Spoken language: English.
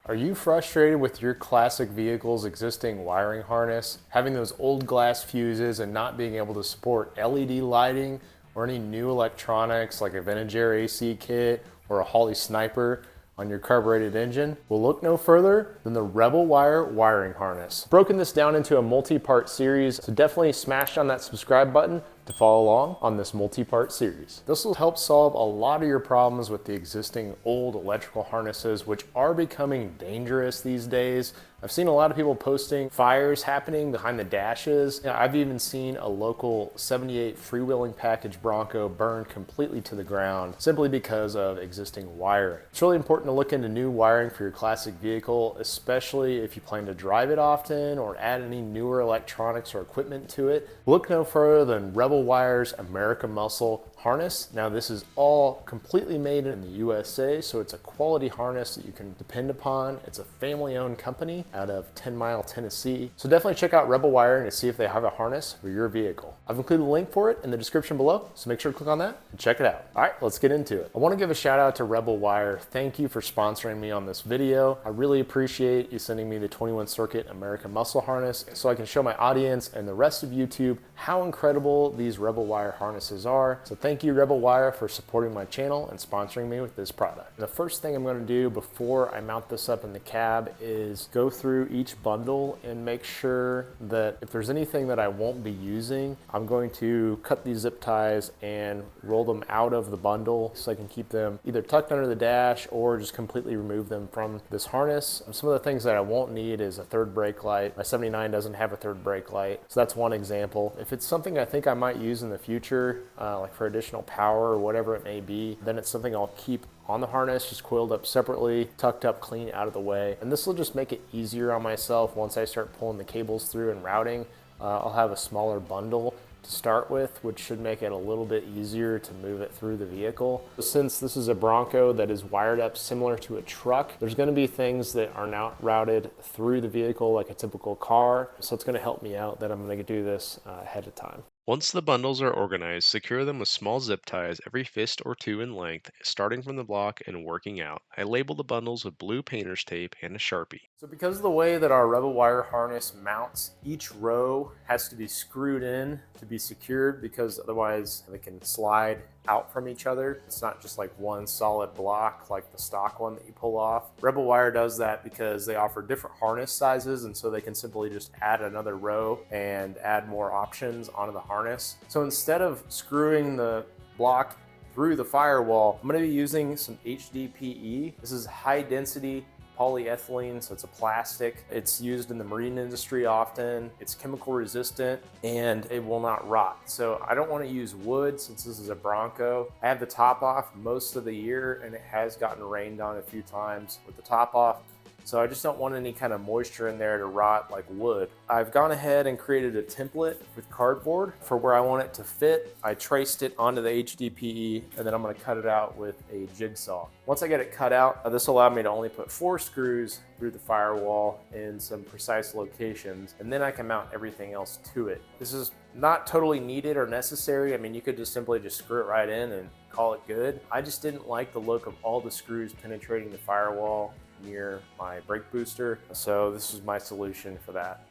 Are you frustrated with your classic vehicle's existing wiring harness, having those old glass fuses and not being able to support LED lighting or any new electronics like a vintage air AC kit or a Holley Sniper on your carbureted engine? Well, look no further than the Rebel Wire wiring harness. Broken this down into a multi-part series, so definitely smash on that subscribe button to follow along on this multi-part series. This will help solve a lot of your problems with the existing old electrical harnesses, which are becoming dangerous these days. I've seen a lot of people posting fires happening behind the dashes. I've even seen a local 78 freewheeling package Bronco burn completely to the ground simply because of existing wiring. It's really important to look into new wiring for your classic vehicle, especially if you plan to drive it often or add any newer electronics or equipment to it. Look no further than Rebel Wire's America Muscle harness. Now, this is all completely made in the USA, so it's a quality harness that you can depend upon. It's a family-owned company out of 10 Mile, Tennessee. So definitely check out Rebel Wiring to see if they have a harness for your vehicle. I've included a link for it in the description below, so make sure to click on that and check it out. All right, let's get into it. I want to give a shout out to Rebel Wire. Thank you for sponsoring me on this video. I really appreciate you sending me the 21 Circuit America Muscle harness so I can show my audience and the rest of YouTube how incredible these Rebel Wire harnesses are. So thank you, Rebel Wire, for supporting my channel and sponsoring me with this product. The first thing I'm going to do before I mount this up in the cab is go through each bundle and make sure that if there's anything that I won't be using, I'm going to cut these zip ties and roll them out of the bundle so I can keep them either tucked under the dash or just completely remove them from this harness. Some of the things that I won't need is a third brake light. My 79 doesn't have a third brake light, so that's one example. If it's something I think I might use in the future, like for additional power or whatever it may be, then it's something I'll keep on the harness, just coiled up separately, tucked up clean out of the way. And this will just make it easier on myself once I start pulling the cables through and routing. I'll have a smaller bundle to start with, which should make it a little bit easier to move it through the vehicle. Since this is a Bronco that is wired up similar to a truck, there's going to be things that are not routed through the vehicle like a typical car. So it's going to help me out that I'm going to do this ahead of time. Once the bundles are organized, secure them with small zip ties every fist or two in length, starting from the block and working out. I label the bundles with blue painter's tape and a Sharpie. So because of the way that our Rebel Wire harness mounts, each row has to be screwed in to be secured because otherwise they can slide out from each other. It's not just like one solid block like the stock one that you pull off. Rebel Wire does that because they offer different harness sizes, and so they can simply just add another row and add more options onto the harness. So instead of screwing the block through the firewall, I'm going to be using some HDPE. This is high density polyethylene, so it's a plastic. It's used in the marine industry often. It's chemical resistant and it will not rot. So I don't want to use wood since this is a Bronco. I have the top off most of the year and it has gotten rained on a few times with the top off. So I just don't want any kind of moisture in there to rot like wood. I've gone ahead and created a template with cardboard for where I want it to fit. I traced it onto the HDPE and then I'm going to cut it out with a jigsaw. Once I get it cut out, this will allow me to only put 4 screws through the firewall in some precise locations, and then I can mount everything else to it. This is not totally needed or necessary. I mean, you could just simply just screw it right in and call it good. I just didn't like the look of all the screws penetrating the firewall near my brake booster, so this is my solution for that.